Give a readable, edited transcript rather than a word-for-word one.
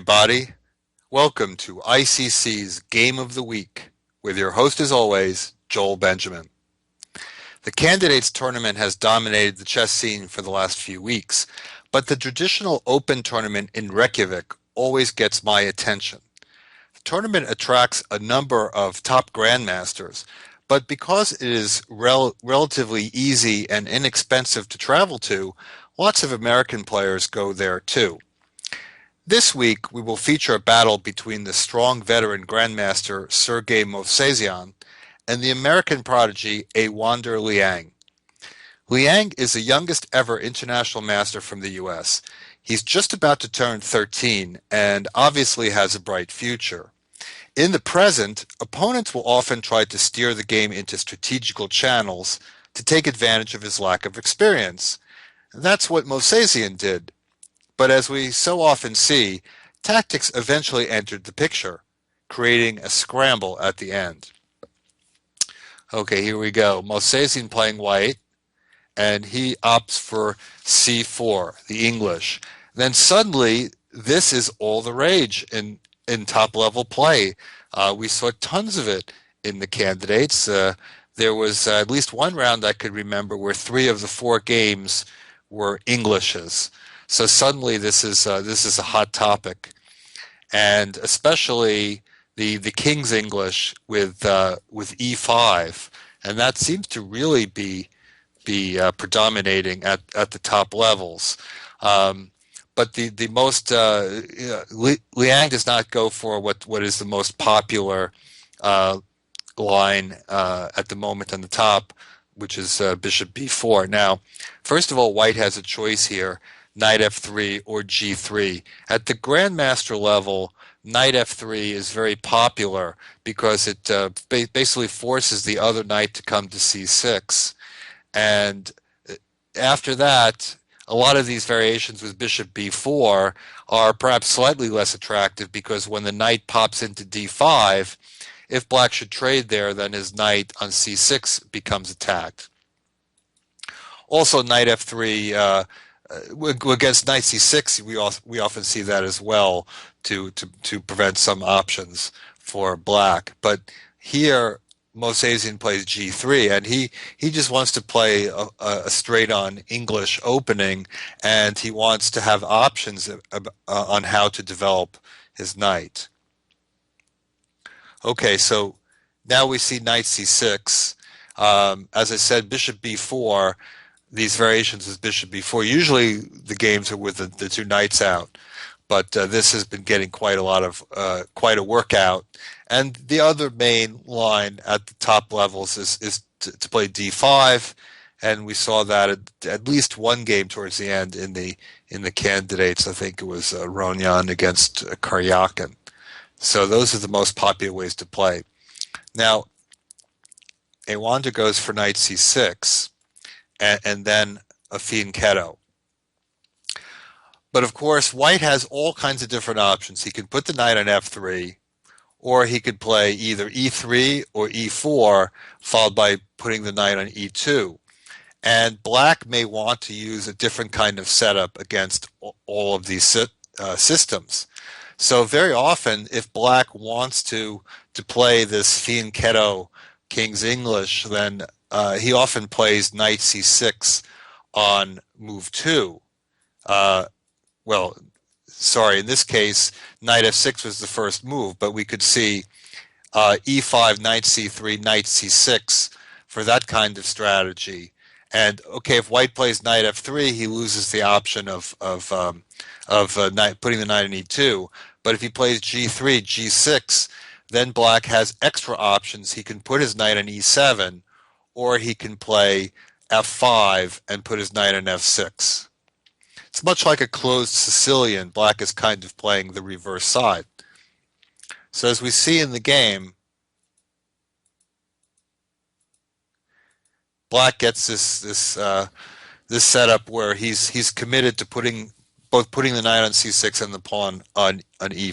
everybody. Welcome to ICC's Game of the Week, with your host as always, Joel Benjamin. The Candidates Tournament has dominated the chess scene for the last few weeks, but the traditional Open tournament in Reykjavik always gets my attention. The tournament attracts a number of top grandmasters, but because it is relatively easy and inexpensive to travel to, lots of American players go there too. This week, we will feature a battle between the strong veteran grandmaster Sergei Movsesian and the American prodigy Awonder Liang. Liang is the youngest ever international master from the US. He's just about to turn 13 and obviously has a bright future. In the present, opponents will often try to steer the game into strategical channels to take advantage of his lack of experience. That's what Movsesian did. But as we so often see, tactics eventually entered the picture, creating a scramble at the end. Okay, here we go. Movsesian playing white, and he opts for c4, the English. Then suddenly, this is all the rage in top-level play. We saw tons of it in the candidates. There was at least one round I could remember where 3 of the 4 games were Englishes. So suddenly this is a hot topic, and especially the King's English with E5, and that seems to really be predominating at the top levels. But the most Liang does not go for what is the most popular line at the moment on the top, which is Bishop B4. Now, first of all, White has a choice here. Knight f3 or g3. At the grandmaster level, knight f3 is very popular because it basically forces the other knight to come to c6. And after that, a lot of these variations with bishop b4 are perhaps slightly less attractive because when the knight pops into d5, if black should trade there, then his knight on c6 becomes attacked. Also, knight f3 against knight c6, we often see that as well to prevent some options for black. But here, Movsesian plays g3, and he just wants to play a straight-on English opening, and he wants to have options on how to develop his knight. Okay, so now we see knight c6. As I said, bishop b4. These variations with bishop b4. Usually the games are with the 2 knights out, but this has been getting quite a workout. And the other main line at the top levels is to play d5, and we saw that at least one game towards the end in the candidates. I think it was Ronyan against Karyakin. So those are the most popular ways to play. Now, Awonder goes for knight c6. And then a fianchetto. But of course, White has all kinds of different options. He can put the knight on f3, or he could play either e3 or e4, followed by putting the knight on e2. And black may want to use a different kind of setup against all of these systems. So very often, if black wants to play this fianchetto King's English, then he often plays knight c6 on move 2. Well, sorry, in this case, knight f6 was the first move, but we could see e5, knight c3, knight c6 for that kind of strategy. And okay, if White plays knight f3, he loses the option of putting the knight in e2. But if he plays g3, g6, then black has extra options. He can put his knight on e7, or he can play f5 and put his knight on f6. It's much like a closed Sicilian. Black is kind of playing the reverse side. So as we see in the game, black gets this setup where he's committed to putting the knight on c6 and the pawn on e5.